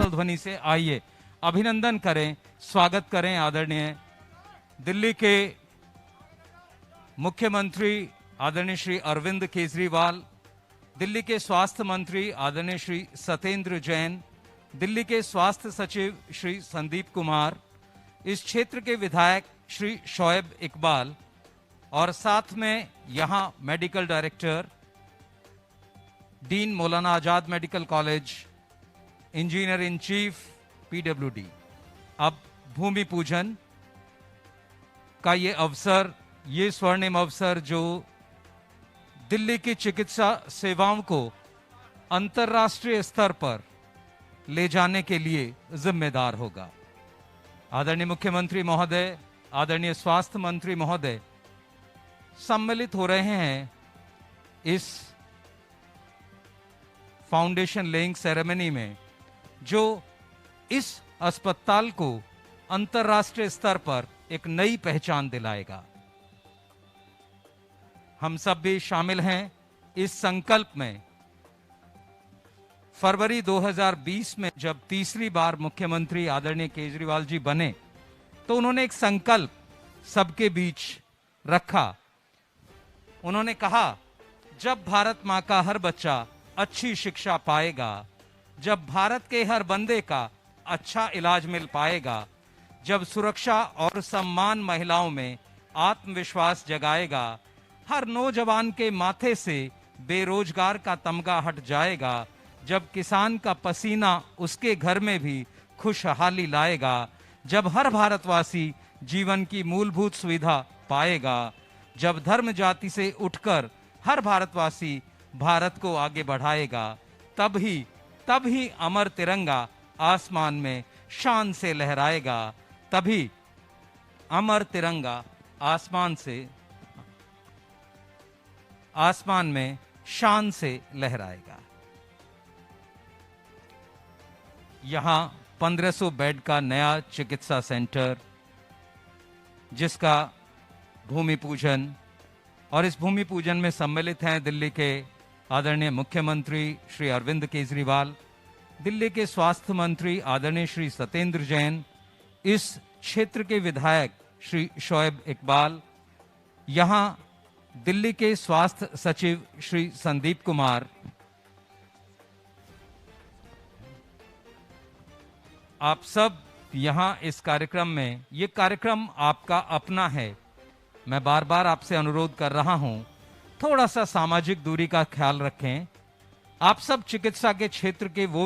करताल ध्वनि से आइए अभिनंदन करें, स्वागत करें आदरणीय दिल्ली के मुख्यमंत्री आदरणीय श्री अरविंद केजरीवाल, दिल्ली के स्वास्थ्य मंत्री आदरणीय श्री सत्येंद्र जैन, दिल्ली के स्वास्थ्य सचिव श्री संदीप कुमार, इस क्षेत्र के विधायक श्री शोएब इकबाल और साथ में यहां medical director, dean Maulana Azad medical college, engineer in chief PWD. अब भूमि पूजन का ये अवसर, ये स्वर्णिम अवसर जो दिल्ली की चिकित्सा सेवाओं को अंतर्राष्ट्रीय स्तर पर ले जाने के लिए जिम्मेदार होगा। आदरणीय मुख्यमंत्री महोदय, आदरणीय स्वास्थ्य मंत्री महोदय सम्मिलित हो रहे हैं इस फाउंडेशन लेइंग सेरेमनी में, जो इस अस्पताल को अंतर्राष्ट्रीय स्तर पर एक नई पहचान दिलाएगा। हम सब भी शामिल हैं इस संकल्प में। फरवरी 2020 में जब तीसरी बार मुख्यमंत्री आदरणीय केजरीवाल जी बने तो उन्होंने एक संकल्प सबके बीच रखा। उन्होंने कहा, जब भारत मां का हर बच्चा अच्छी शिक्षा पाएगा, जब भारत के हर बंदे का अच्छा इलाज मिल पाएगा, जब सुरक्षा और सम्मान महिलाओं में आत्मविश्वास जगाएगा, हर नौजवान के माथे से बेरोजगार का तमगा हट जाएगा, जब किसान का पसीना उसके घर में भी खुशहाली लाएगा, जब हर भारतवासी जीवन की मूलभूत सुविधा पाएगा, जब धर्म जाति से उठकर हर भारतवासी भारत को आगे बढ़ाएगा, तब ही अमर तिरंगा आसमान में शान से लहराएगा, तभी अमर तिरंगा आसमान में शान से लहराएगा। यहां 1500 बेड का नया चिकित्सा सेंटर, जिसका भूमि पूजन, और इस भूमि पूजन में सम्मिलित हैं दिल्ली के आदरणीय मुख्यमंत्री श्री अरविंद केजरीवाल, दिल्ली के स्वास्थ्य मंत्री आदरणीय श्री सत्येंद्र जैन, इस क्षेत्र के विधायक श्री शोएब इकबाल, यहां दिल्ली के स्वास्थ्य सचिव श्री संदीप कुमार, आप सब यहां इस कार्यक्रम में, ये कार्यक्रम आपका अपना है। मैं बार बार आपसे अनुरोध कर रहा हूं, थोड़ा सा सामाजिक दूरी का ख्याल रखें। आप सब चिकित्सा के क्षेत्र के वो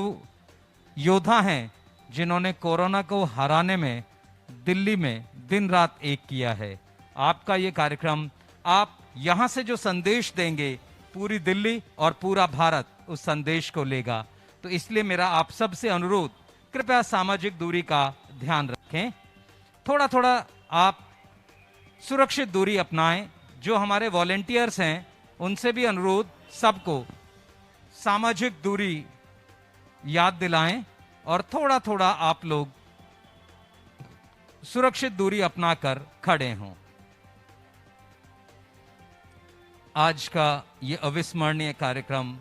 योद्धा हैं जिन्होंने कोरोना को हराने में दिल्ली में दिन रात एक किया है। आपका ये कार्यक्रम, आप यहां से जो संदेश देंगे, पूरी दिल्ली और पूरा भारत उस संदेश को लेगा। तो इसलिए मेरा आप सब से अनुरोध, कृपया सामाजिक दूरी का ध्यान रखें, थोड़ा थोड़ा आप सुरक्षित दूरी अपनाएं। जो हमारे वॉलेंटियर्स हैं उनसे भी अनुरोध, सबको सामाजिक दूरी याद दिलाएं और थोड़ा थोड़ा आप लोग सुरक्षित दूरी अपनाकर खड़े हों। आज का ये अविस्मरणीय कार्यक्रम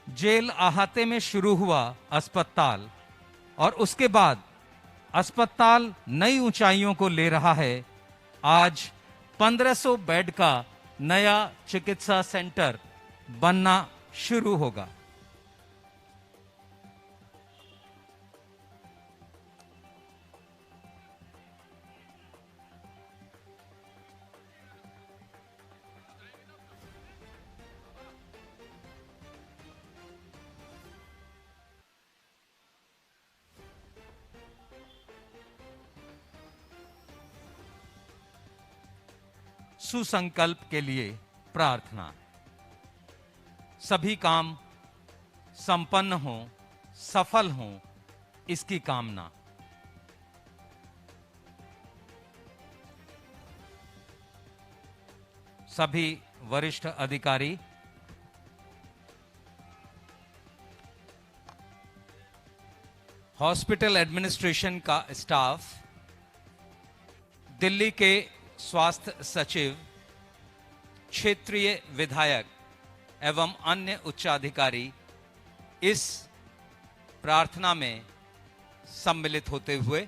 जेल अहाते में शुरू हुआ अस्पताल, और उसके बाद अस्पताल नई ऊंचाइयों को ले रहा है। आज 1500 बेड का नया चिकित्सा सेंटर बनना शुरू होगा। सुसंकल्प के लिए प्रार्थना। सभी काम संपन्न हों, सफल हों, इसकी कामना। सभी वरिष्ठ अधिकारी, हॉस्पिटल एडमिनिस्ट्रेशन का स्टाफ, दिल्ली के स्वास्थ्य सचिव, क्षेत्रीय विधायक एवं अन्य उच्चाधिकारी इस प्रार्थना में सम्मिलित होते हुए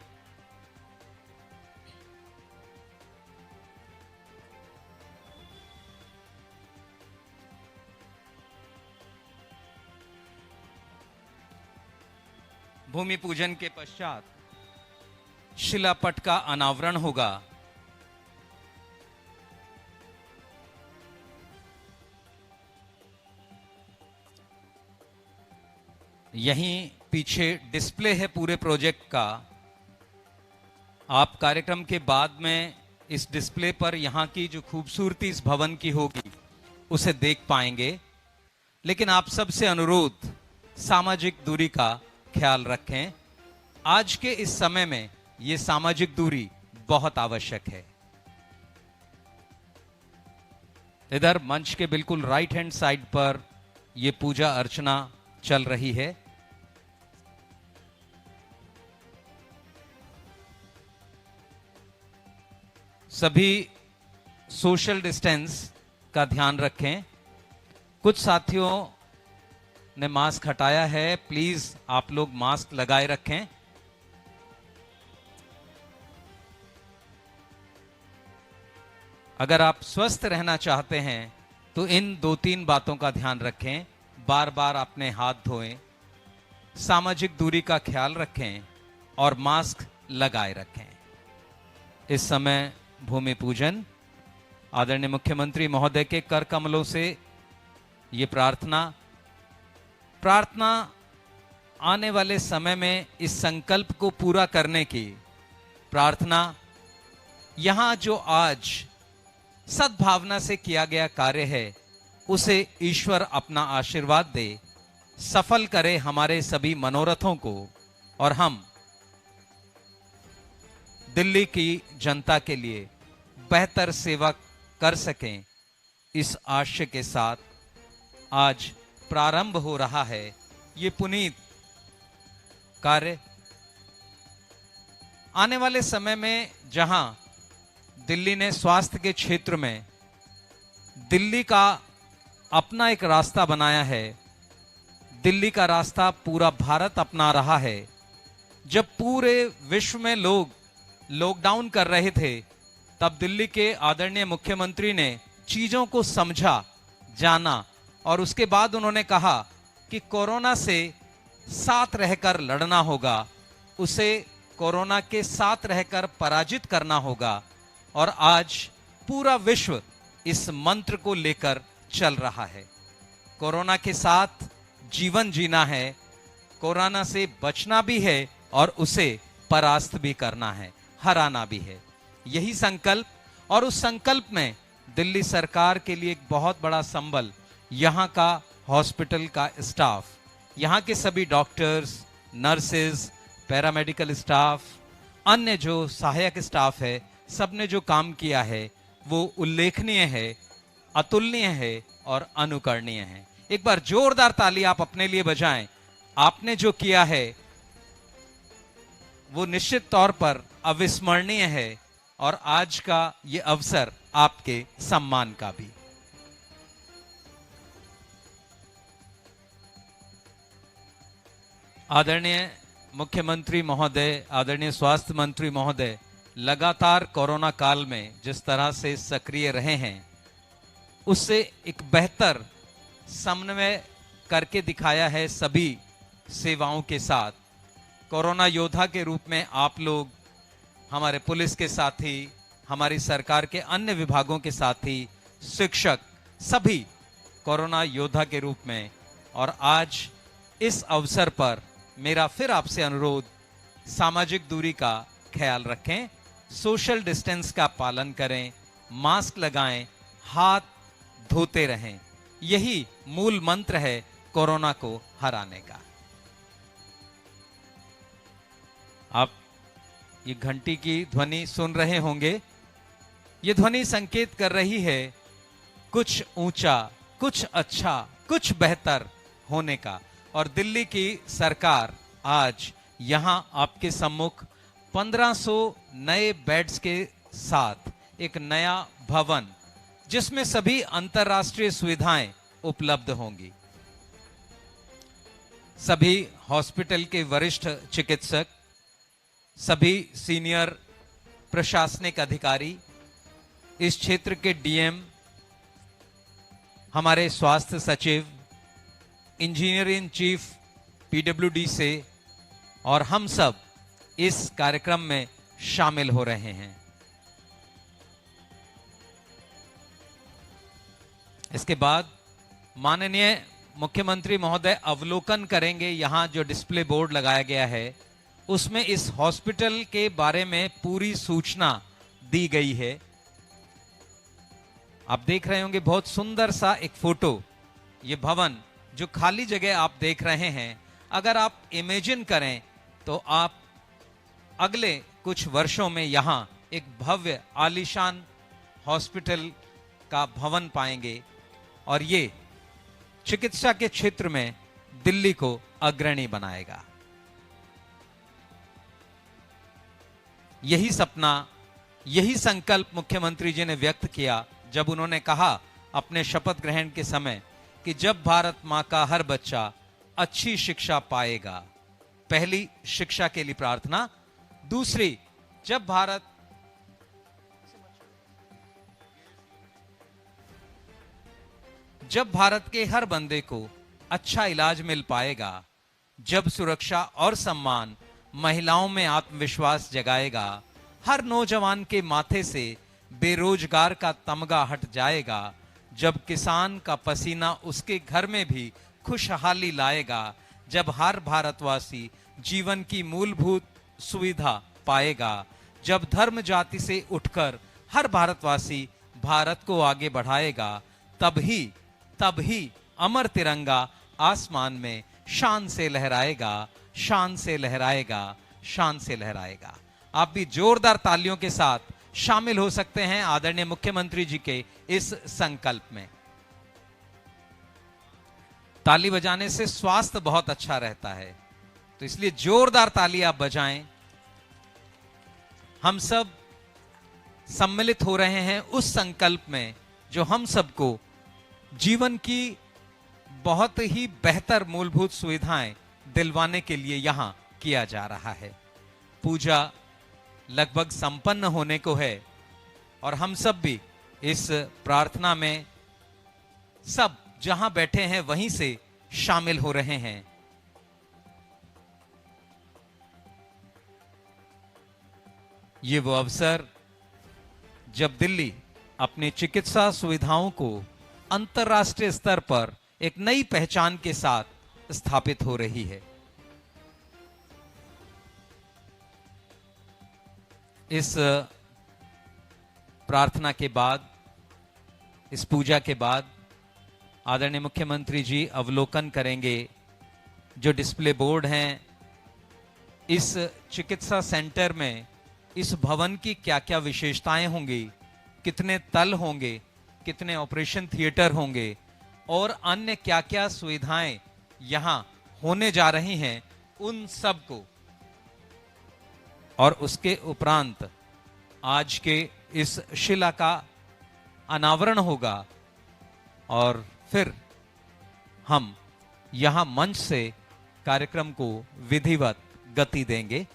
भूमि पूजन के पश्चात शिलापट का अनावरण होगा। यहीं पीछे डिस्प्ले है पूरे प्रोजेक्ट का। आप कार्यक्रम के बाद में इस डिस्प्ले पर यहां की जो खूबसूरती इस भवन की होगी उसे देख पाएंगे। लेकिन आप सबसे अनुरोध, सामाजिक दूरी का ख्याल रखें। आज के इस समय में यह सामाजिक दूरी बहुत आवश्यक है। इधर मंच के बिल्कुल राइट हैंड साइड पर यह पूजा अर्चना चल रही है। सभी सोशल डिस्टेंस का ध्यान रखें। कुछ साथियों ने मास्क हटाया है, प्लीज आप लोग मास्क लगाए रखें। अगर आप स्वस्थ रहना चाहते हैं तो इन 2-3 बातों का ध्यान रखें। बार बार अपने हाथ धोएं, सामाजिक दूरी का ख्याल रखें और मास्क लगाए रखें। इस समय भूमि पूजन, आदरणीय मुख्यमंत्री महोदय के कर कमलों से ये प्रार्थना आने वाले समय में इस संकल्प को पूरा करने की प्रार्थना। यहां जो आज सद्भावना से किया गया कार्य है उसे ईश्वर अपना आशीर्वाद दे, सफल करे हमारे सभी मनोरथों को और हम दिल्ली की जनता के लिए बेहतर सेवा कर सकें। इस आशय के साथ आज प्रारंभ हो रहा है ये पुनीत कार्य। आने वाले समय में जहां दिल्ली ने स्वास्थ्य के क्षेत्र में दिल्ली का अपना एक रास्ता बनाया है, दिल्ली का रास्ता पूरा भारत अपना रहा है। जब पूरे विश्व में लोग लॉकडाउन कर रहे थे तब दिल्ली के आदरणीय मुख्यमंत्री ने चीजों को समझा, जाना और उसके बाद उन्होंने कहा कि कोरोना से साथ रहकर लड़ना होगा, उसे कोरोना के साथ रहकर पराजित करना होगा। और आज पूरा विश्व इस मंत्र को लेकर चल रहा है। कोरोना के साथ जीवन जीना है, कोरोना से बचना भी है और उसे परास्त भी करना है, हराना भी है। यही संकल्प, और उस संकल्प में दिल्ली सरकार के लिए एक बहुत बड़ा संबल यहां का हॉस्पिटल का स्टाफ, यहां के सभी डॉक्टर्स, नर्सेज, पैरामेडिकल स्टाफ, अन्य जो सहायक स्टाफ है, सबने जो काम किया है वो उल्लेखनीय है, अतुलनीय है और अनुकरणीय है। एक बार जोरदार ताली आप अपने लिए बजाएं। आपने जो किया है वो निश्चित तौर पर अविस्मरणीय है और आज का ये अवसर आपके सम्मान का भी। आदरणीय मुख्यमंत्री महोदय, आदरणीय स्वास्थ्य मंत्री महोदय लगातार कोरोना काल में जिस तरह से सक्रिय रहे हैं उससे एक बेहतर समन्वय करके दिखाया है सभी सेवाओं के साथ। कोरोना योद्धा के रूप में आप लोग हमारे पुलिस के साथी, हमारी सरकार के अन्य विभागों के साथी, शिक्षक, सभी कोरोना योद्धा के रूप में। और आज इस अवसर पर मेरा फिर आपसे अनुरोध, सामाजिक दूरी का ख्याल रखें, सोशल डिस्टेंस का पालन करें, मास्क लगाएं, हाथ धोते रहें। यही मूल मंत्र है कोरोना को हराने का। आप ये घंटी की ध्वनि सुन रहे होंगे। ये ध्वनि संकेत कर रही है कुछ ऊंचा, कुछ अच्छा, कुछ बेहतर होने का। और दिल्ली की सरकार आज यहां आपके सम्मुख 1500 नए बेड्स के साथ एक नया भवन, जिसमें सभी अंतर्राष्ट्रीय सुविधाएं उपलब्ध होंगी। सभी हॉस्पिटल के वरिष्ठ चिकित्सक, सभी सीनियर प्रशासनिक अधिकारी, इस क्षेत्र के डीएम, हमारे स्वास्थ्य सचिव, इंजीनियर इन चीफ पीडब्ल्यूडी से, और हम सब इस कार्यक्रम में शामिल हो रहे हैं। इसके बाद माननीय मुख्यमंत्री महोदय अवलोकन करेंगे। यहां जो डिस्प्ले बोर्ड लगाया गया है उसमें इस हॉस्पिटल के बारे में पूरी सूचना दी गई है। आप देख रहे होंगे बहुत सुंदर सा एक फोटो। ये भवन जो खाली जगह आप देख रहे हैं, अगर आप इमेजिन करें तो आप अगले कुछ वर्षों में यहां एक भव्य आलीशान हॉस्पिटल का भवन पाएंगे और ये चिकित्सा के क्षेत्र में दिल्ली को अग्रणी बनाएगा। यही सपना, यही संकल्प मुख्यमंत्री जी ने व्यक्त किया जब उन्होंने कहा अपने शपथ ग्रहण के समय कि जब भारत मां का हर बच्चा अच्छी शिक्षा पाएगा। पहली, शिक्षा के लिए प्रार्थना। दूसरी, जब भारत के हर बंदे को अच्छा इलाज मिल पाएगा, जब सुरक्षा और सम्मान महिलाओं में आत्मविश्वास जगाएगा, हर नौजवान के माथे से बेरोजगार का तमगा हट जाएगा, जब किसान का पसीना उसके घर में भी खुशहाली लाएगा, जब हर भारतवासी जीवन की मूलभूत सुविधा पाएगा, जब धर्म जाति से उठकर हर भारतवासी भारत को आगे बढ़ाएगा, तब ही अमर तिरंगा आसमान में शान से लहराएगा, शान से लहराएगा, शान से लहराएगा। आप भी जोरदार तालियों के साथ शामिल हो सकते हैं आदरणीय मुख्यमंत्री जी के इस संकल्प में। ताली बजाने से स्वास्थ्य बहुत अच्छा रहता है, तो इसलिए जोरदार ताली आप बजाएं। हम सब सम्मिलित हो रहे हैं उस संकल्प में जो हम सबको जीवन की बहुत ही बेहतर मूलभूत सुविधाएं दिलवाने के लिए यहां किया जा रहा है। पूजा लगभग संपन्न होने को है और हम सब भी इस प्रार्थना में सब जहां बैठे हैं वहीं से शामिल हो रहे हैं। ये वो अवसर जब दिल्ली अपनी चिकित्सा सुविधाओं को अंतर्राष्ट्रीय स्तर पर एक नई पहचान के साथ स्थापित हो रही है। इस प्रार्थना के बाद, इस पूजा के बाद आदरणीय मुख्यमंत्री जी अवलोकन करेंगे जो डिस्प्ले बोर्ड हैं। इस चिकित्सा सेंटर में इस भवन की क्या क्या विशेषताएं होंगी, कितने तल होंगे, कितने ऑपरेशन थिएटर होंगे और अन्य क्या क्या सुविधाएं यहां होने जा रही हैं, उन सब को, और उसके उपरांत आज के इस शिला का अनावरण होगा और फिर हम यहां मंच से कार्यक्रम को विधिवत गति देंगे।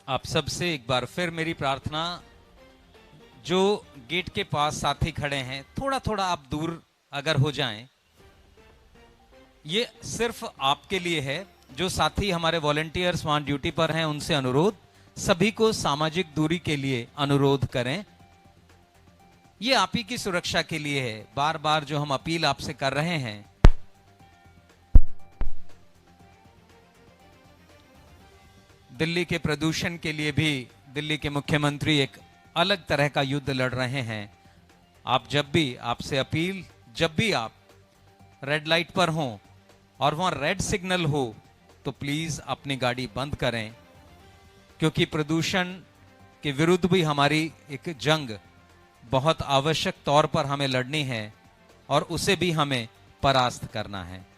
आप सबसे एक बार फिर मेरी प्रार्थना, जो गेट के पास साथी खड़े हैं थोड़ा थोड़ा आप दूर अगर हो जाएं। ये सिर्फ आपके लिए है। जो साथी हमारे वॉलंटियर्स वहां ड्यूटी पर हैं उनसे अनुरोध, सभी को सामाजिक दूरी के लिए अनुरोध करें। ये आप ही की सुरक्षा के लिए है। बार बार जो हम अपील आपसे कर रहे हैं, दिल्ली के प्रदूषण के लिए भी दिल्ली के मुख्यमंत्री एक अलग तरह का युद्ध लड़ रहे हैं। आप जब भी, आपसे अपील, जब भी आप रेड लाइट पर हों और वहां रेड सिग्नल हो तो प्लीज अपनी गाड़ी बंद करें, क्योंकि प्रदूषण के विरुद्ध भी हमारी एक जंग बहुत आवश्यक तौर पर हमें लड़नी है और उसे भी हमें परास्त करना है।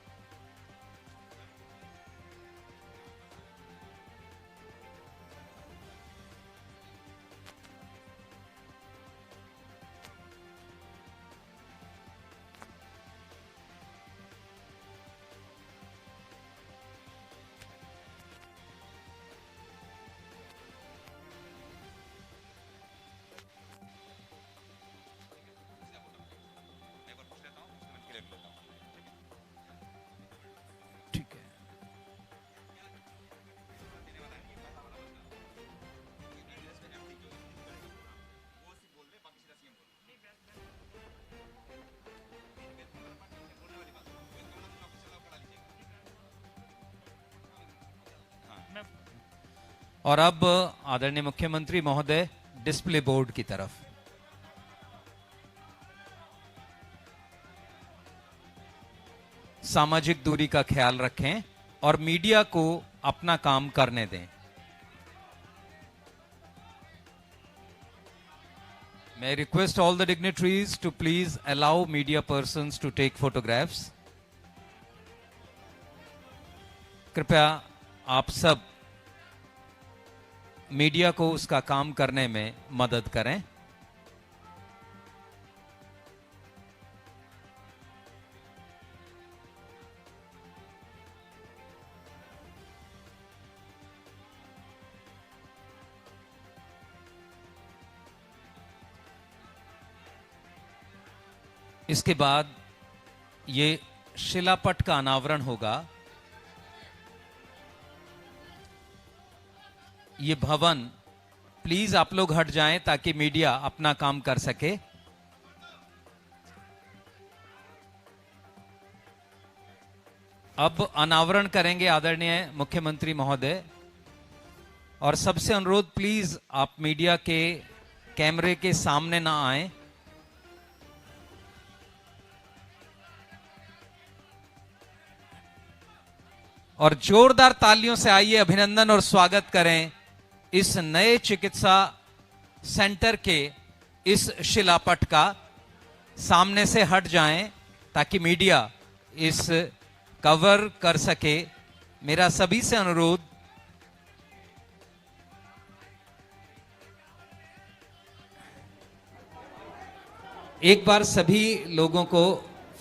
और अब आदरणीय मुख्यमंत्री महोदय डिस्प्ले बोर्ड की तरफ। सामाजिक दूरी का ख्याल रखें और मीडिया को अपना काम करने दें। May I request all the dignitaries to please allow media persons to take photographs. कृपया आप सब मीडिया को उसका काम करने में मदद करें। इसके बाद ये शिलापट का अनावरण होगा। ये भवन, प्लीज आप लोग हट जाएं ताकि मीडिया अपना काम कर सके। अब अनावरण करेंगे आदरणीय मुख्यमंत्री महोदय, और सबसे अनुरोध प्लीज आप मीडिया के कैमरे के सामने ना आएं। और जोरदार तालियों से आइए अभिनंदन और स्वागत करें इस नए चिकित्सा सेंटर के इस शिलापट का। सामने से हट जाएं ताकि मीडिया इस कवर कर सके। मेरा सभी से अनुरोध, एक बार सभी लोगों को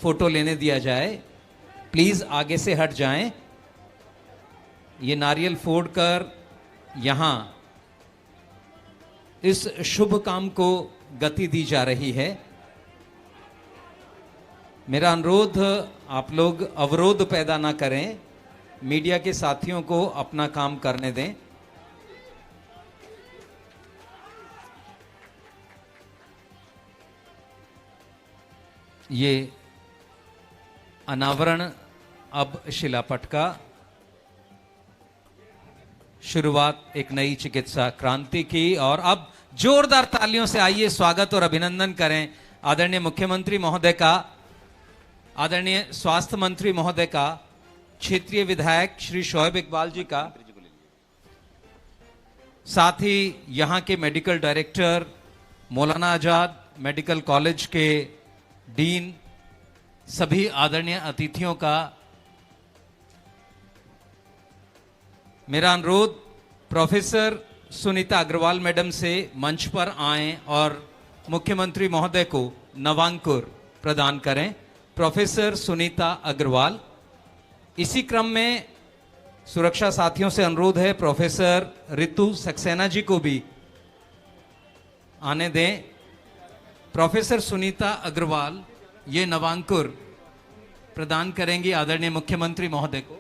फोटो लेने दिया जाए। प्लीज आगे से हट जाएं। ये नारियल फोड़कर यहां इस शुभ काम को गति दी जा रही है। मेरा अनुरोध, आप लोग अवरोध पैदा ना करें, मीडिया के साथियों को अपना काम करने दें। ये अनावरण अब शिलापट का, शुरुआत एक नई चिकित्सा क्रांति की। और अब जोरदार तालियों से आइए स्वागत और अभिनंदन करें आदरणीय मुख्यमंत्री महोदय का, आदरणीय स्वास्थ्य मंत्री महोदय का, क्षेत्रीय विधायक श्री शोएब इकबाल जी का, साथ ही यहां के मेडिकल डायरेक्टर, मौलाना आजाद मेडिकल कॉलेज के डीन, सभी आदरणीय अतिथियों का मेरा अनुरोध, प्रोफेसर सुनीता अग्रवाल मैडम से मंच पर आएं और मुख्यमंत्री महोदय को नवांकुर प्रदान करें। प्रोफेसर सुनीता अग्रवाल। इसी क्रम में सुरक्षा साथियों से अनुरोध है, प्रोफेसर रितु सक्सेना जी को भी आने दें। प्रोफेसर सुनीता अग्रवाल ये नवांकुर प्रदान करेंगी आदरणीय मुख्यमंत्री महोदय को।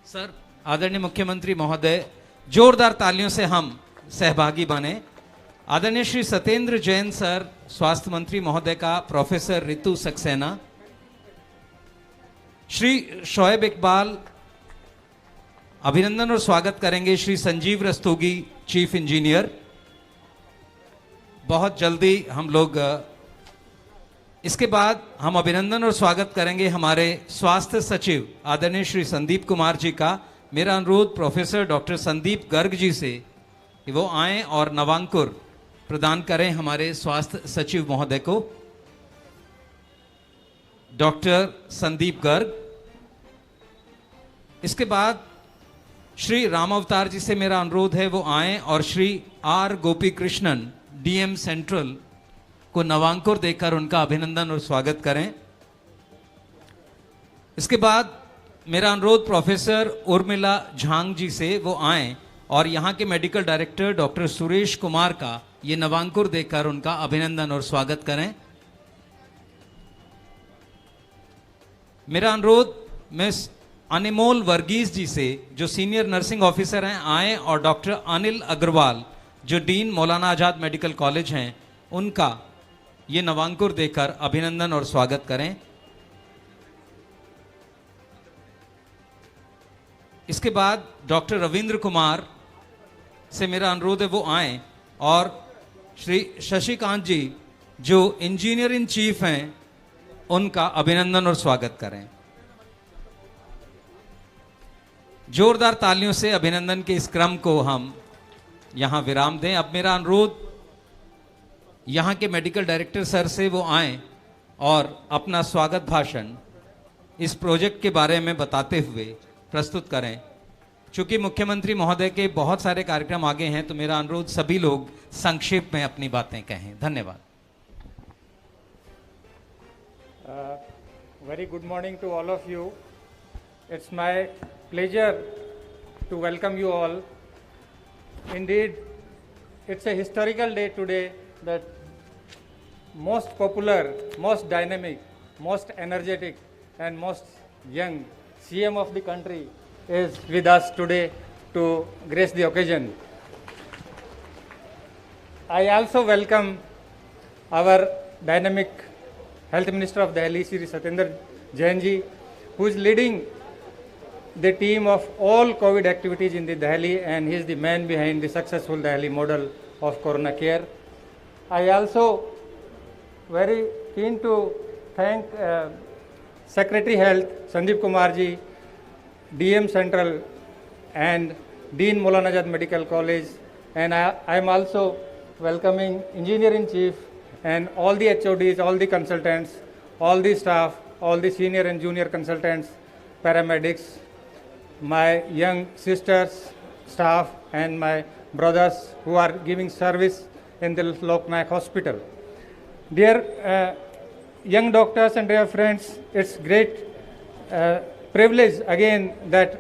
सर, आदरणीय मुख्यमंत्री महोदय, जोरदार तालियों से हम सहभागी बने। आदरणीय श्री सत्येंद्र जैन सर, स्वास्थ्य मंत्री महोदय का, प्रोफेसर रितु सक्सेना, श्री शोएब इकबाल, अभिनंदन और स्वागत करेंगे श्री संजीव रस्तोगी, चीफ इंजीनियर। बहुत जल्दी हम लोग इसके बाद हम अभिनंदन और स्वागत करेंगे हमारे स्वास्थ्य सचिव आदरणीय श्री संदीप कुमार जी का। मेरा अनुरोध प्रोफेसर डॉक्टर संदीप गर्ग जी से कि वो आएं और नवांकुर प्रदान करें हमारे स्वास्थ्य सचिव महोदय को। डॉक्टर संदीप गर्ग। इसके बाद श्री राम अवतार जी से मेरा अनुरोध है वो आएं और Shri R Gopi Krishnan DM central को नवांकुर देकर उनका अभिनंदन और स्वागत करें। इसके बाद मेरा अनुरोध प्रोफेसर उर्मिला झांग जी से वो आएं और यहाँ के medical director doctor Suresh Kumar का ये नवांकुर देकर उनका अभिनंदन और स्वागत करें। मेरा अनुरोध मिस अनिमोल वर्गीस जी से जो सीनियर नर्सिंग ऑफिसर हैं आएं और डॉक्टर अनिल अग्रवाल जो dean Maulana Azad medical college हैं उनका ये नवांकुर देकर अभिनंदन और स्वागत करें। इसके बाद डॉक्टर रविंद्र कुमार से मेरा अनुरोध है वो आएं और श्री शशिकांत जी जो इंजीनियर इन चीफ हैं उनका अभिनंदन और स्वागत करें। जोरदार तालियों से अभिनंदन के इस क्रम को हम यहां विराम दें। अब मेरा अनुरोध यहां के मेडिकल डायरेक्टर सर से वो आएं और अपना स्वागत भाषण इस प्रोजेक्ट के बारे में बताते हुए प्रस्तुत करें। चूंकि मुख्यमंत्री महोदय के बहुत सारे कार्यक्रम आगे हैं तो मेरा अनुरोध सभी लोग संक्षेप में अपनी बातें कहें। धन्यवाद। Very good morning to all of you. It's my pleasure to welcome you all. Indeed, it's a historical day today that most popular, most dynamic, most energetic and most young CM of the country is with us today to grace the occasion. I also welcome our dynamic Health Minister of Delhi, Shri Satyendra Jain ji, who is leading the team of all COVID activities in the Delhi, and he is the man behind the successful Delhi model of Corona Care. I also very keen to thank Secretary Health Sandeep Kumar ji, DM Central and Dean Maulana Azad Medical College, and I am also welcoming Engineer in Chief and all the HODs, all the consultants, all the staff, all the senior and junior consultants, paramedics, my young sisters, staff and my brothers who are giving service in the Lok Nayak Hospital. Dear young doctors and dear friends, it's great privilege again that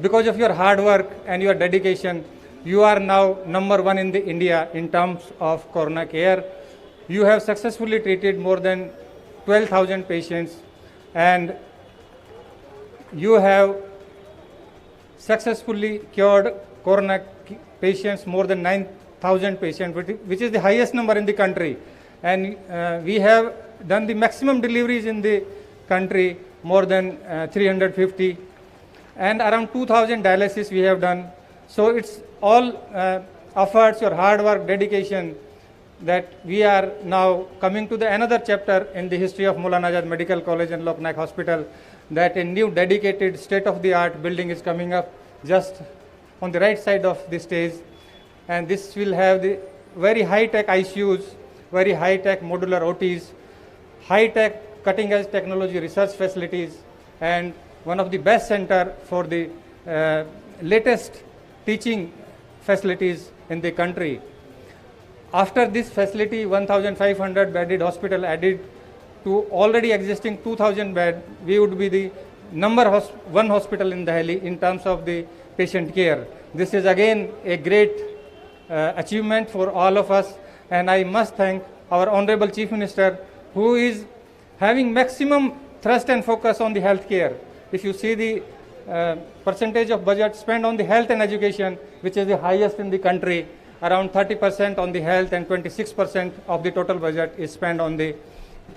because of your hard work and your dedication, you are now #1 in the India in terms of Corona Care. You have successfully treated more than 12,000 patients and you have successfully cured Corona patients, more than 9,000 patients, which is the highest number in the country. And we have done the maximum deliveries in the country, more than 350, and around 2,000 dialysis we have done. So it's all efforts, your hard work, dedication, that we are now coming to the another chapter in the history of Maulana Azad Medical College and Lok Nayak Hospital, that a new dedicated state-of-the-art building is coming up just on the right side of the stage, and this will have the very high-tech ICUs, very high-tech modular OTs, high-tech cutting-edge technology research facilities, and one of the best center for the latest teaching facilities in the country. After this facility, 1,500 bedded hospital added to already existing 2,000 bed, we would be the #1 hospital in Delhi in terms of the patient care. This is again a great achievement for all of us, and I must thank our Honorable Chief Minister, who is having maximum thrust and focus on the health care. If you see the percentage of budget spent on the health and education, which is the highest in the country, around 30% on the health and 26% of the total budget is spent on the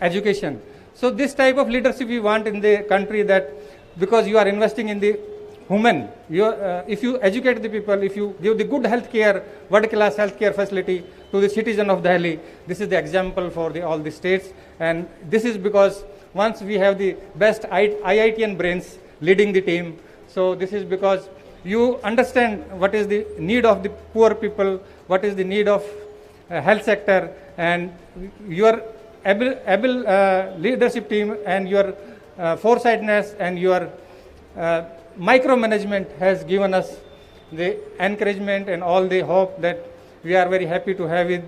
education. So this type of leadership we want in the country, that because you are investing in the human, if you educate the people, if you give the good health care, world class health care facility to the citizen of Delhi, this is the example for all the states. And this is because once we have the best IITian brains leading the team. So this is because you understand what is the need of the poor people, what is the need of health sector, and your able leadership team and your foresightness and your micromanagement has given us the encouragement and all the hope that we are very happy to have with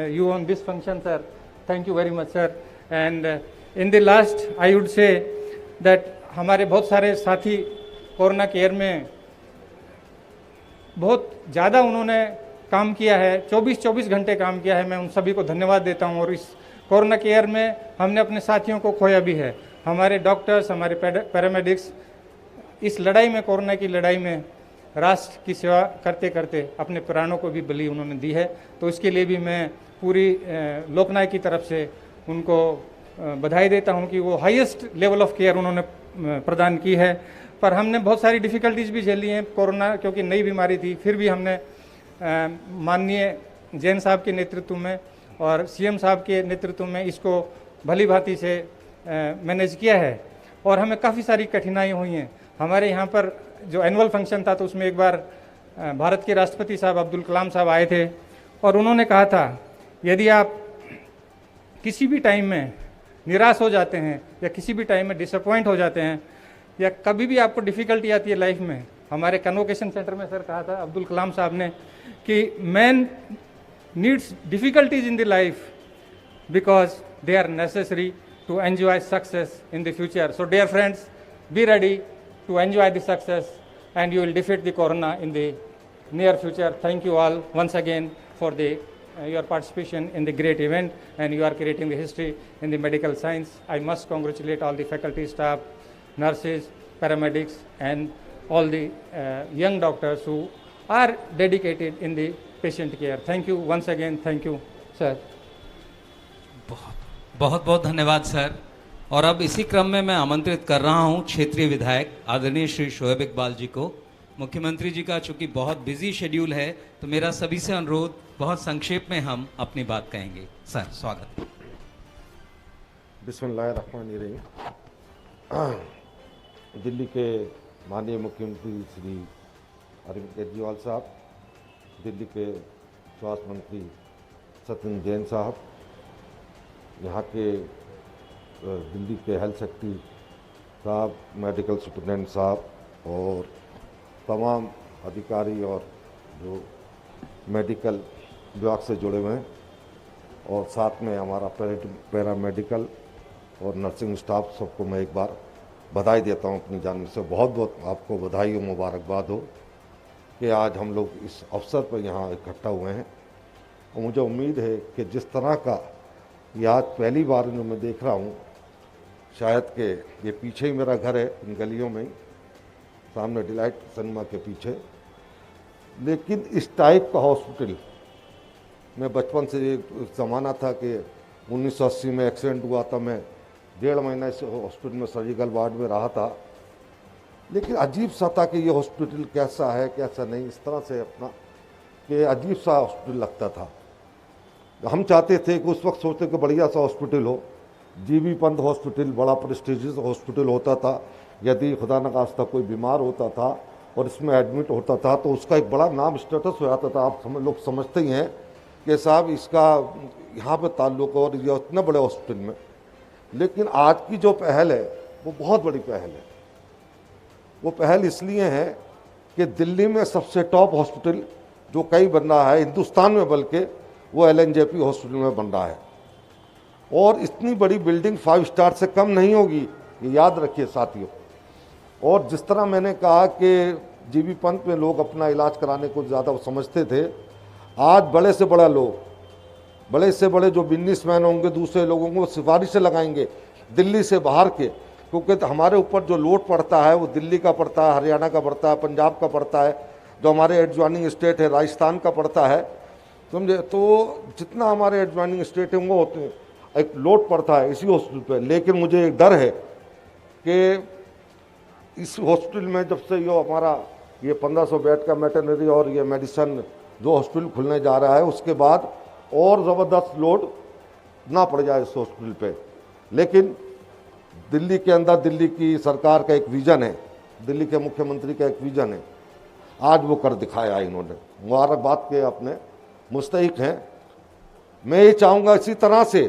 you on this function, sir. Thank you very much, sir. And in the last, I would say that हमारे बहुत सारे साथी corona care में बहुत ज़्यादा उन्होंने काम किया है, 24 घंटे काम किया है। मैं उन सभी को धन्यवाद देता हूं। और इस कोरोना केयर में हमने अपने साथियों को खोया भी है। हमारे डॉक्टर्स, हमारे पैरामेडिक्स इस लड़ाई में, कोरोना की लड़ाई में राष्ट्र की सेवा करते करते अपने प्राणों को भी बलि उन्होंने दी है। तो इसके लिए भी मैं पूरी लोकनायक की तरफ से उनको बधाई देता हूं कि वो हाईएस्ट लेवल ऑफ केयर उन्होंने प्रदान की है। पर हमने बहुत सारी डिफ़िकल्टीज़ भी झेली हैं। कोरोना क्योंकि नई बीमारी थी, फिर भी हमने माननीय जैन साहब के नेतृत्व में और सीएम साहब के नेतृत्व में इसको भली भांति से मैनेज किया है। और हमें काफ़ी सारी कठिनाई हुई हैं। हमारे यहाँ पर जो एनुअल फंक्शन था, तो उसमें एक बार भारत के राष्ट्रपति साहब अब्दुल कलाम साहब आए थे और उन्होंने कहा था, यदि आप किसी भी टाइम में निराश हो जाते हैं या किसी भी टाइम में डिसअपॉइंट हो जाते हैं या कभी भी आपको डिफ़िकल्टी आती है लाइफ में, हमारे कन्वोकेशन सेंटर में सर कहा था अब्दुल कलाम साहब ने कि man needs difficulties in the life because they are necessary to enjoy success in the future. So dear friends, be ready to enjoy the success and you will defeat the corona in the near future. Thank you all once again for the your participation in the great event, and you are creating the history in the medical science. I must congratulate all the faculty, staff, nurses, paramedics and all the young doctors who are dedicated in the patient care. Thank you once again. Thank you, sir. बहुत बहुत धन्यवाद sir. और अब इसी क्रम में मैं आमंत्रित कर रहा हूं क्षेत्रीय विधायक आदरणीय श्री शोएब इकबाल जी को। मुख्यमंत्री जी का चूंकि बहुत बिजी शेड्यूल है, तो मेरा सभी से अनुरोध, बहुत संक्षेप में हम अपनी बात कहेंगे। सर, स्वागत। बिस्मिल्लाहिर्रहमानिर्रहीम। दिल्ली के माननीय मुख्यमंत्री श्री अरविंद केजरीवाल साहब, दिल्ली के स्वास्थ्य मंत्री सत्येंद्र जैन साहब, यहाँ के दिल्ली के हेल्थ सेक्रेटरी साहब, मेडिकल सुपरिटेंडेंट साहब और तमाम अधिकारी और जो मेडिकल विभाग से जुड़े हुए हैं, और साथ में हमारा पैरामेडिकल और नर्सिंग स्टाफ, सबको मैं एक बार बधाई देता हूं अपनी जानिब से। बहुत बहुत आपको बधाई और मुबारकबाद हो कि आज हम लोग इस अवसर पर यहाँ इकट्ठा हुए हैं। और मुझे उम्मीद है कि जिस तरह का ये आज पहली बार जो मैं देख रहा हूँ, शायद कि ये पीछे ही मेरा घर है, इन गलियों में ही, सामने डिलाइट सिनेमा के पीछे, लेकिन इस टाइप का हॉस्पिटल मैं बचपन से एक ज़माना था कि 1980 में एक्सीडेंट हुआ था, मैं 1.5 महीना इस हॉस्पिटल में सर्जिकल वार्ड में रहा था। लेकिन अजीब सा था कि ये हॉस्पिटल कैसा है कैसा नहीं, इस तरह से अपना कि अजीब सा हॉस्पिटल लगता था। हम चाहते थे कि उस वक्त सोचते कि बढ़िया सा हॉस्पिटल हो। जीबी पंत हॉस्पिटल बड़ा प्रेस्टिजियस हॉस्पिटल होता था। यदि खुदा न खास्ता कोई बीमार होता था और इसमें एडमिट होता था तो उसका एक बड़ा नाम स्टेटस हो जाता था। आप लोग समझते ही हैं कि साहब इसका यहाँ पे ताल्लुक़ और ये इतने बड़े हॉस्पिटल में। लेकिन आज की जो पहल है वो बहुत बड़ी पहल है। वो पहल इसलिए है कि दिल्ली में सबसे टॉप हॉस्पिटल जो कई बन रहा है हिंदुस्तान में, बल्कि वो LNJP हॉस्पिटल में बन रहा है। और इतनी बड़ी बिल्डिंग 5 स्टार से कम नहीं होगी, ये याद रखिए साथियों। और जिस तरह मैंने कहा कि जीबी पंत में लोग अपना इलाज कराने को ज़्यादा समझते थे, आज बड़े से बड़ा लोग, बड़े से बड़े जो बिजनेसमैन होंगे, दूसरे लोगों को सिफारिशें लगाएंगे दिल्ली से बाहर के, क्योंकि हमारे ऊपर जो लोड पड़ता है वो दिल्ली का पड़ता है, हरियाणा का पड़ता है, पंजाब का पड़ता है, जो हमारे एडजॉइनिंग स्टेट है राजस्थान का पड़ता है, समझे। तो जितना हमारे एडजॉइनिंग स्टेट है वो होते हैं, एक लोड पड़ता है इसी हॉस्पिटल पे। लेकिन मुझे एक डर है कि इस हॉस्पिटल में जब से यो हमारा ये 1500 बेड का वेटरनरी और ये मेडिसिन जो हॉस्पिटल खुलने जा रहा है, उसके बाद और ज़बरदस्त लोड ना पड़ जाए इस हॉस्पिटल पे। लेकिन दिल्ली के अंदर दिल्ली की सरकार का एक विज़न है, दिल्ली के मुख्यमंत्री का एक विज़न है, आज वो कर दिखाया इन्होंने। मुबारकबाद के अपने मुस्तहिक हैं। मैं ये चाहूँगा इसी तरह से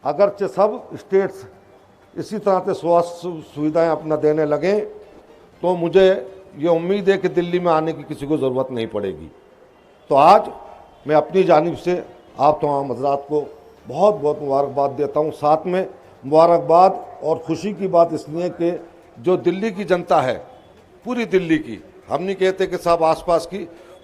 अगरचे सब स्टेट्स इसी तरह से स्वास्थ्य सुविधाएं अपना देने लगें तो मुझे ये उम्मीद है कि दिल्ली में आने की किसी को ज़रूरत नहीं पड़ेगी। तो आज मैं अपनी जानिब से आप तमाम हज़रात को बहुत बहुत मुबारकबाद देता हूँ। साथ में मुबारकबाद और खुशी की बात इसलिए कि जो दिल्ली की जनता है, पूरी दिल्ली की, हम नहीं कहते कि साहब आसपास की,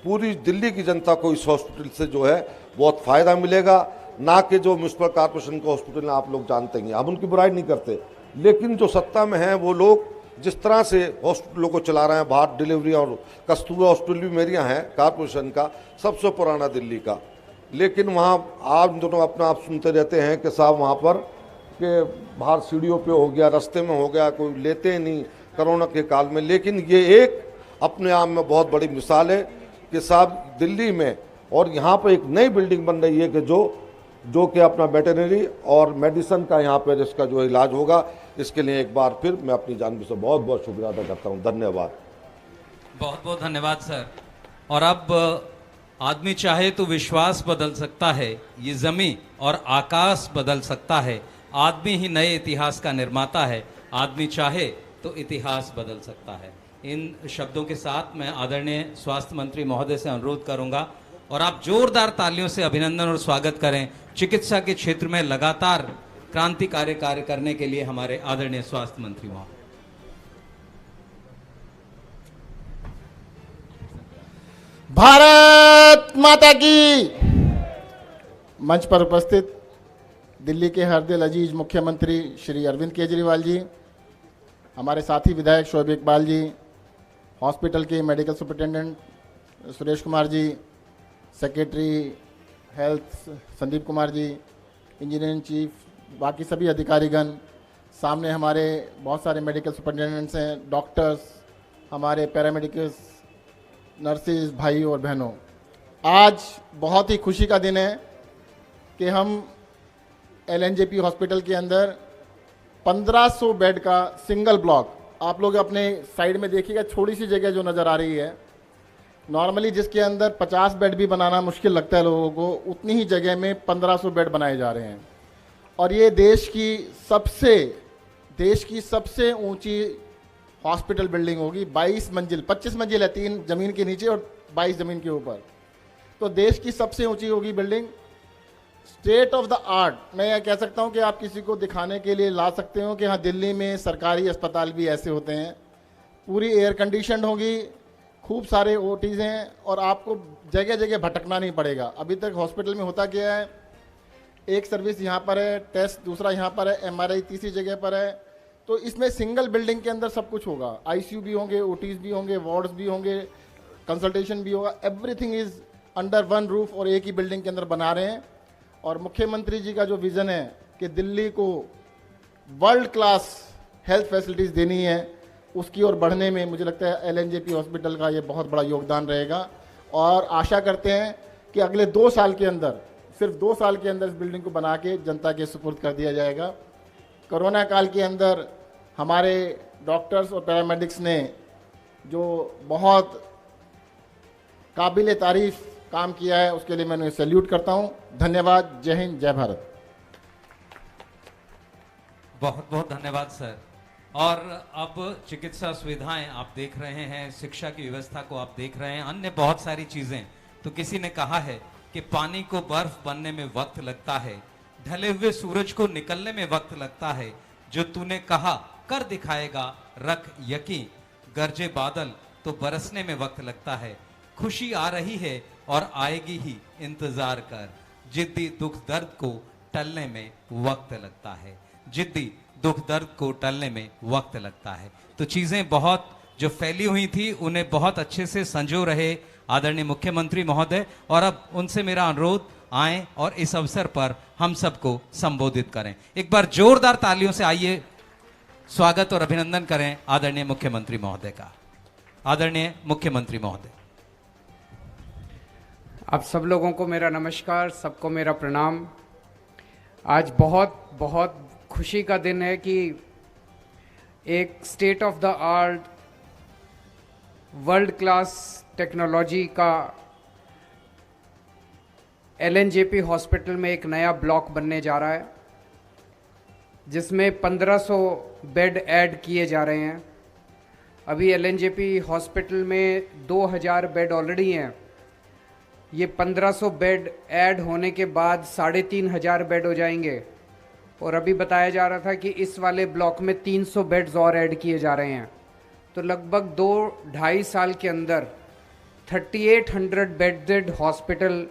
पूरी दिल्ली की जनता को इस हॉस्पिटल से जो है बहुत फ़ायदा मिलेगा। ना कि जो म्यूनसिपल कॉरपोरेशन का हॉस्पिटल है, आप लोग जानते हैं, हम उनकी बुराई नहीं करते, लेकिन जो सत्ता में हैं वो लोग जिस तरह से हॉस्पिटलों को चला रहे हैं, बाहर डिलीवरी, और कस्तूरबा हॉस्पिटल भी मेरे यहाँ है कॉरपोरेशन का, सबसे पुराना दिल्ली का, लेकिन वहाँ आप दोनों अपना आप सुनते रहते हैं कि साहब वहाँ पर के बाहर सीढ़ियों पे हो गया, रास्ते में हो गया, कोई लेते नहीं कोरोना के काल में। लेकिन ये एक अपने आप में बहुत बड़ी मिसाल है कि साहब दिल्ली में और यहाँ पर एक नई बिल्डिंग बन रही है कि जो कि अपना वेटरनरी और मेडिसिन का यहाँ पर इसका जो इलाज होगा, इसके लिए एक बार फिर मैं अपनी जानिब से बहुत बहुत शुक्रिया अदा करता हूँ। धन्यवाद। बहुत बहुत धन्यवाद सर। और अब आदमी चाहे तो विश्वास बदल सकता है, ये जमीन और आकाश बदल सकता है, आदमी ही नए इतिहास का निर्माता है, आदमी चाहे तो इतिहास बदल सकता है। इन शब्दों के साथ मैं आदरणीय स्वास्थ्य मंत्री महोदय से अनुरोध करूंगा और आप जोरदार तालियों से अभिनंदन और स्वागत करें चिकित्सा के क्षेत्र में लगातार क्रांतिकारी कार्य करने के लिए हमारे आदरणीय स्वास्थ्य मंत्री महोदय। भारत माता की। मंच पर उपस्थित दिल्ली के हर दिल अजीज मुख्यमंत्री श्री अरविंद केजरीवाल जी, हमारे साथी विधायक शोएब इकबाल जी, हॉस्पिटल के medical superintendent Suresh Kumar ji, secretary health Sandeep Kumar ji, engineering chief, बाकी सभी अधिकारीगण, सामने हमारे बहुत सारे मेडिकल सुपरिटेंडेंट्स हैं, डॉक्टर्स, हमारे पैरामेडिकल्स, नर्सेज भाई और बहनों, आज बहुत ही खुशी का दिन है कि हम एलएनजेपी हॉस्पिटल के अंदर 1500 बेड का सिंगल ब्लॉक, आप लोग अपने साइड में देखिएगा, छोटी सी जगह जो नज़र आ रही है, नॉर्मली जिसके अंदर 50 बेड भी बनाना मुश्किल लगता है लोगों को, उतनी ही जगह में 1500 बेड बनाए जा रहे हैं। और ये देश की सबसे ऊंची हॉस्पिटल बिल्डिंग होगी, 22 मंजिल, 25 मंजिल है, 3 ज़मीन के नीचे और 22 ज़मीन के ऊपर, तो देश की सबसे ऊंची होगी building, state of the art. मैं यह कह सकता हूं कि आप किसी को दिखाने के लिए ला सकते हो कि हाँ, दिल्ली में सरकारी अस्पताल भी ऐसे होते हैं, पूरी एयर कंडीशन होगी, खूब सारे ओटीज़ हैं और आपको जगह जगह भटकना नहीं पड़ेगा। अभी तक हॉस्पिटल में होता क्या है, एक सर्विस यहाँ पर है, टेस्ट दूसरा यहाँ पर है, एमआरआई तीसरी जगह पर है, तो इसमें सिंगल बिल्डिंग के अंदर सब कुछ होगा, आईसीयू भी होंगे, ओटीज़ भी होंगे, वार्ड्स भी होंगे, कंसल्टेशन भी होगा, everything is under one roof और एक ही बिल्डिंग के अंदर बना रहे हैं। और मुख्यमंत्री जी का जो विज़न है कि दिल्ली को वर्ल्ड क्लास हेल्थ फैसिलिटीज़ देनी है, उसकी ओर बढ़ने में मुझे लगता है एलएनजेपी हॉस्पिटल का ये बहुत बड़ा योगदान रहेगा। और आशा करते हैं कि अगले 2 साल के अंदर, सिर्फ 2 साल के अंदर इस बिल्डिंग को बना के जनता के सुपुर्द कर दिया जाएगा। कोरोना काल के अंदर हमारे डॉक्टर्स और पैरामेडिक्स ने जो बहुत काबिल तारीफ काम किया है, उसके लिए मैं उन्हें सैल्यूट करता हूं। धन्यवाद। जय हिंद, जय भारत। बहुत बहुत धन्यवाद सर। और अब चिकित्सा सुविधाएं आप देख रहे हैं, शिक्षा की व्यवस्था को आप देख रहे हैं, अन्य बहुत सारी चीजें। तो किसी ने कहा है कि पानी को बर्फ बनने में वक्त लगता है, ढले हुए सूरज को निकलने में वक्त लगता है, जो तूने कहा कर दिखाएगा रख यकीन, गरजे बादल तो बरसने में वक्त लगता है, खुशी आ रही है और आएगी ही इंतजार कर, जिद्दी दुख दर्द को टलने में वक्त लगता है, जिद्दी दुख दर्द को टलने में वक्त लगता है। तो चीजें बहुत जो फैली हुई थी उन्हें बहुत अच्छे से संजो रहे आदरणीय मुख्यमंत्री महोदय, और अब उनसे मेरा अनुरोध आए और इस अवसर पर हम सबको संबोधित करें। एक बार जोरदार तालियों से आइए स्वागत और अभिनंदन करें आदरणीय मुख्यमंत्री महोदय का। आदरणीय मुख्यमंत्री महोदय। आप सब लोगों को मेरा नमस्कार, सबको मेरा प्रणाम। आज बहुत बहुत खुशी का दिन है कि एक state of the art world class technology का एलएनजेपी हॉस्पिटल में एक नया ब्लॉक बनने जा रहा है, जिसमें 1500 बेड ऐड किए जा रहे हैं। अभी एलएनजेपी हॉस्पिटल में 2000 बेड ऑलरेडी हैं। ये 1500 बेड ऐड होने के बाद 3500 बेड हो जाएंगे, और अभी बताया जा रहा था कि इस वाले ब्लॉक में 300 बेड्स और ऐड किए जा रहे हैं। तो लगभग 2-2.5 साल के अंदर 3800 बेडेड हॉस्पिटल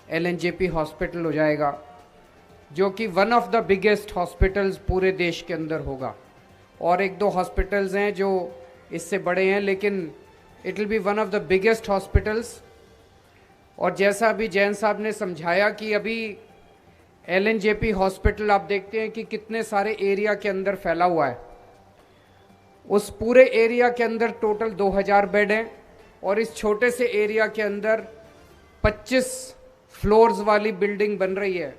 एलएनजेपी हॉस्पिटल हो जाएगा, जो कि one of the biggest hospitals पूरे देश के अंदर होगा। और 1-2 हॉस्पिटल्स हैं जो इससे बड़े हैं, लेकिन it will be one of the biggest hospitals. और जैसा अभी जैन साहब ने समझाया कि अभी एलएनजेपी हॉस्पिटल आप देखते हैं कि कितने सारे एरिया के अंदर फैला हुआ है। उस पूरे एरिया के अंदर टोटल 2000 बेड हैं, और इस छोटे से एरिया के अंदर 25 फ्लोर्स वाली बिल्डिंग बन रही है।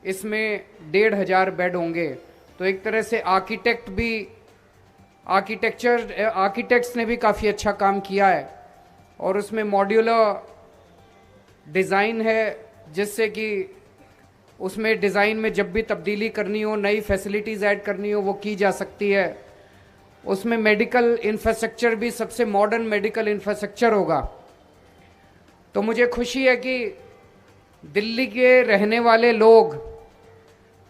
इसमें 1500 बेड होंगे। तो एक तरह से आर्किटेक्ट्स ने भी काफ़ी अच्छा काम किया है, और उसमें मॉड्यूलर डिज़ाइन है, जिससे कि उसमें डिज़ाइन में जब भी तब्दीली करनी हो, नई फैसिलिटीज़ ऐड करनी हो, वो की जा सकती है। उसमें मेडिकल इंफ्रास्ट्रक्चर भी सबसे मॉडर्न मेडिकल इंफ्रास्ट्रक्चर होगा। तो मुझे खुशी है कि दिल्ली के रहने वाले लोग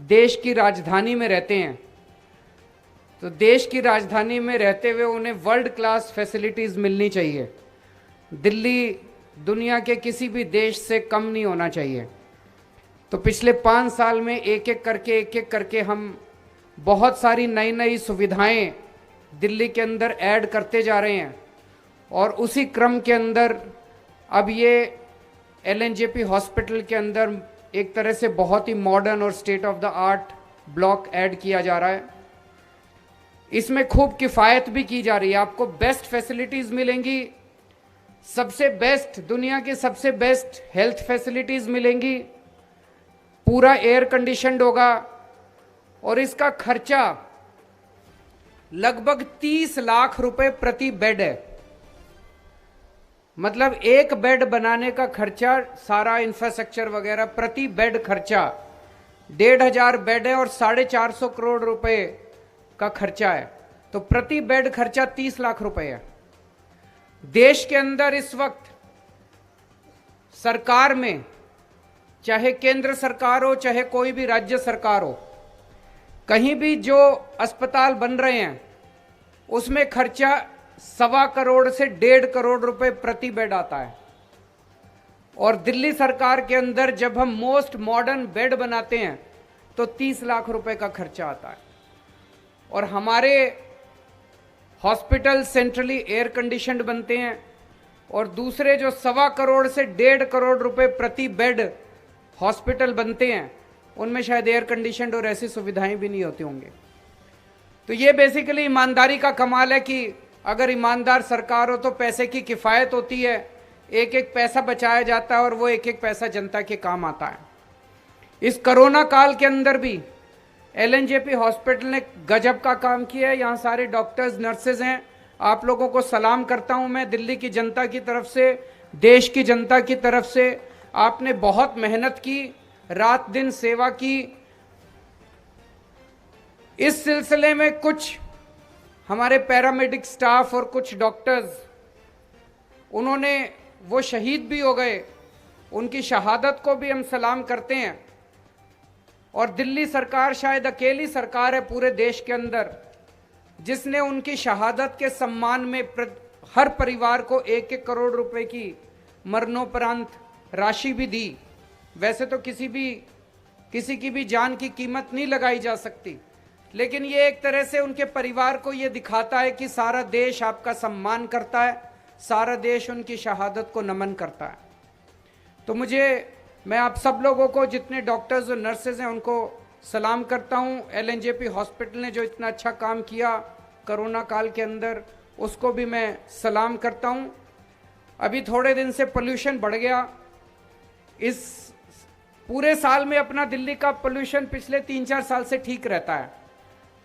देश की राजधानी में रहते हैं, तो देश की राजधानी में रहते हुए उन्हें वर्ल्ड क्लास फैसिलिटीज़ मिलनी चाहिए। दिल्ली दुनिया के किसी भी देश से कम नहीं होना चाहिए। तो पिछले 5 साल में एक एक करके हम बहुत सारी नई नई सुविधाएं दिल्ली के अंदर ऐड करते जा रहे हैं, और उसी क्रम के अंदर अब ये एलएनजेपी हॉस्पिटल के अंदर एक तरह से बहुत ही मॉडर्न और state of the art block add किया जा रहा है। इसमें खूब किफ़ायत भी की जा रही है। आपको बेस्ट फैसिलिटीज़ मिलेंगी, सबसे बेस्ट, दुनिया की सबसे बेस्ट हेल्थ फैसिलिटीज़ मिलेंगी, पूरा एयर कंडीशनड होगा, और इसका खर्चा लगभग 30 लाख रुपए प्रति बेड है। मतलब एक बेड बनाने का खर्चा, सारा इंफ्रास्ट्रक्चर वगैरह, प्रति बेड खर्चा 1500 बेड है और 450 करोड़ रुपए का खर्चा है। तो प्रति बेड खर्चा 30 लाख रुपए है। देश के अंदर इस वक्त सरकार में, चाहे केंद्र सरकार हो चाहे कोई भी राज्य सरकार हो, कहीं भी जो अस्पताल बन रहे हैं उसमें खर्चा 1.25 करोड़ से 1.5 करोड़ रुपए प्रति बेड आता है। और दिल्ली सरकार के अंदर जब हम मोस्ट मॉडर्न बेड बनाते हैं तो 30 लाख रुपए का खर्चा आता है। और हमारे हॉस्पिटल सेंट्रली एयर कंडीशनड बनते हैं, और दूसरे जो 1.25 करोड़ से 1.5 करोड़ रुपए प्रति बेड हॉस्पिटल बनते हैं उनमें शायद एयर कंडीशनड और ऐसी सुविधाएं भी नहीं होती होंगे। तो ये बेसिकली ईमानदारी का कमाल है कि अगर ईमानदार सरकार हो तो पैसे की किफ़ायत होती है, एक एक पैसा बचाया जाता है और वो एक एक पैसा जनता के काम आता है। इस कोरोना काल के अंदर भी एलएनजेपी हॉस्पिटल ने गजब का काम किया है। यहाँ सारे डॉक्टर्स, नर्सेज हैं। आप लोगों को सलाम करता हूँ मैं दिल्ली की जनता की तरफ से, देश की जनता की तरफ से। आपने बहुत मेहनत की, रात दिन सेवा की। इस सिलसिले में कुछ हमारे पैरामेडिक स्टाफ और कुछ डॉक्टर्स, उन्होंने, वो शहीद भी हो गए, उनकी शहादत को भी हम सलाम करते हैं। और दिल्ली सरकार शायद अकेली सरकार है पूरे देश के अंदर जिसने उनकी शहादत के सम्मान में हर परिवार को 1-1 करोड़ रुपए की मरणोपरांत राशि भी दी। वैसे तो किसी की भी जान की कीमत नहीं लगाई जा सकती, लेकिन ये एक तरह से उनके परिवार को ये दिखाता है कि सारा देश आपका सम्मान करता है, सारा देश उनकी शहादत को नमन करता है। तो मैं आप सब लोगों को, जितने डॉक्टर्स और नर्सेज हैं, उनको सलाम करता हूँ। एलएनजेपी हॉस्पिटल ने जो इतना अच्छा काम किया कोरोना काल के अंदर, उसको भी मैं सलाम करता हूँ। अभी थोड़े दिन से पोल्यूशन बढ़ गया। इस पूरे साल में अपना दिल्ली का पोल्यूशन पिछले 3-4 साल से ठीक रहता है,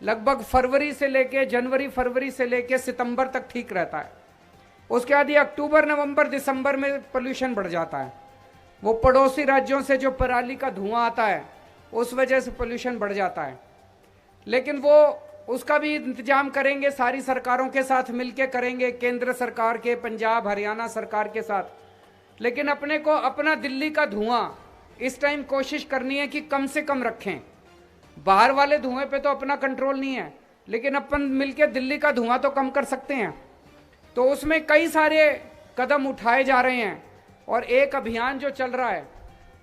लगभग फरवरी से लेके जनवरी फरवरी से लेके सितंबर तक ठीक रहता है। उसके बाद ये अक्टूबर नवंबर दिसंबर में पोल्यूशन बढ़ जाता है। वो पड़ोसी राज्यों से जो पराली का धुआं आता है उस वजह से पोल्यूशन बढ़ जाता है। लेकिन वो उसका भी इंतजाम करेंगे, सारी सरकारों के साथ मिलके करेंगे, केंद्र सरकार के, पंजाब हरियाणा सरकार के साथ। लेकिन अपने को अपना दिल्ली का धुआं इस टाइम कोशिश करनी है कि कम से कम रखें। बाहर वाले धुएं पे तो अपना कंट्रोल नहीं है, लेकिन अपन मिलके दिल्ली का धुआं तो कम कर सकते हैं। तो उसमें कई सारे कदम उठाए जा रहे हैं और एक अभियान जो चल रहा है,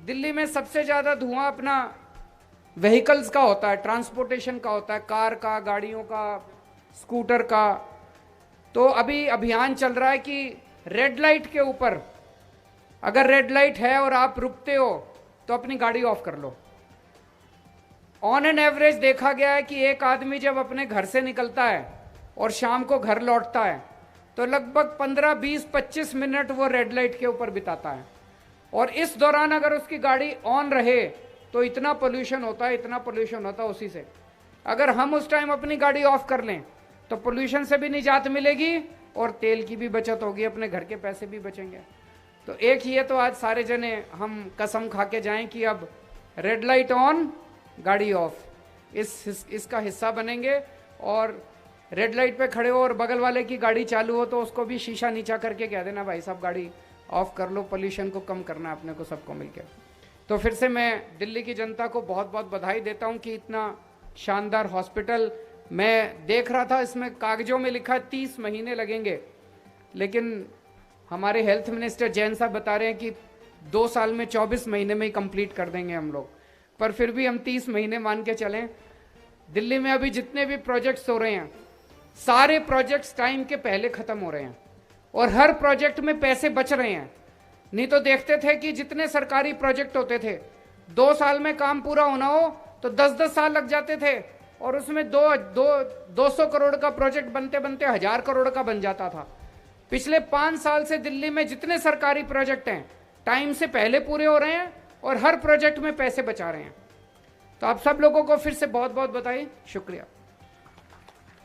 दिल्ली में सबसे ज़्यादा धुआं अपना व्हीकल्स का होता है, ट्रांसपोर्टेशन का होता है, कार का, गाड़ियों का, स्कूटर का। तो अभी अभियान चल रहा है कि रेड लाइट के ऊपर, अगर रेड लाइट है और आप रुकते हो तो अपनी गाड़ी ऑफ कर लो। ऑन एन एवरेज देखा गया है कि एक आदमी जब अपने घर से निकलता है और शाम को घर लौटता है तो लगभग 15, 20, 25 मिनट वो रेड लाइट के ऊपर बिताता है। और इस दौरान अगर उसकी गाड़ी ऑन रहे तो इतना पोल्यूशन होता है, इतना पोल्यूशन होता है उसी से। अगर हम उस टाइम अपनी गाड़ी ऑफ कर लें तो पोल्यूशन से भी निजात मिलेगी और तेल की भी बचत होगी, अपने घर के पैसे भी बचेंगे। तो एक ये तो आज सारे जने हम कसम खा के जाएं कि अब रेड लाइट ऑन, गाड़ी ऑफ, इसका हिस्सा बनेंगे। और रेड लाइट पे खड़े हो और बगल वाले की गाड़ी चालू हो तो उसको भी शीशा नीचा करके कह देना, भाई साहब गाड़ी ऑफ कर लो, पोल्यूशन को कम करना है अपने को सबको मिलकर। तो फिर से मैं दिल्ली की जनता को बहुत बहुत बधाई देता हूं कि इतना शानदार हॉस्पिटल, मैं देख रहा था इसमें कागजों में लिखा 30 महीने लगेंगे, लेकिन हमारे हेल्थ मिनिस्टर जैन साहब बता रहे हैं कि 2 साल में 24 महीने में ही कंप्लीट कर देंगे हम लोग। पर फिर भी हम 30 महीने मान के चलें। दिल्ली में अभी जितने भी प्रोजेक्ट्स हो रहे हैं, सारे प्रोजेक्ट्स टाइम के पहले खत्म हो रहे हैं और हर प्रोजेक्ट में पैसे बच रहे हैं। नहीं तो देखते थे कि जितने सरकारी प्रोजेक्ट होते थे 2 साल में काम पूरा होना हो तो 10-10 साल लग जाते थे और उसमें 200 करोड़ का प्रोजेक्ट बनते बनते 1000 करोड़ का बन जाता था। पिछले 5 साल से दिल्ली में जितने सरकारी प्रोजेक्ट हैं टाइम से पहले पूरे हो रहे हैं और हर प्रोजेक्ट में पैसे बचा रहे हैं। तो आप सब लोगों को फिर से बहुत बहुत बधाई, शुक्रिया।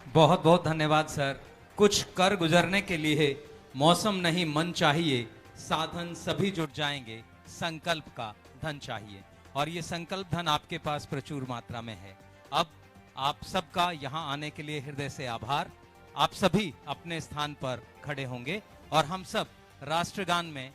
बहुत बहुत धन्यवाद सर। कुछ कर गुजरने के लिए मौसम नहीं मन चाहिए, साधन सभी जुट जाएंगे, संकल्प का धन चाहिए। और ये संकल्प धन आपके पास प्रचुर मात्रा में है। अब आप सबका यहाँ आने के लिए हृदय से आभार। आप सभी अपने स्थान पर खड़े होंगे और हम सब राष्ट्रगान में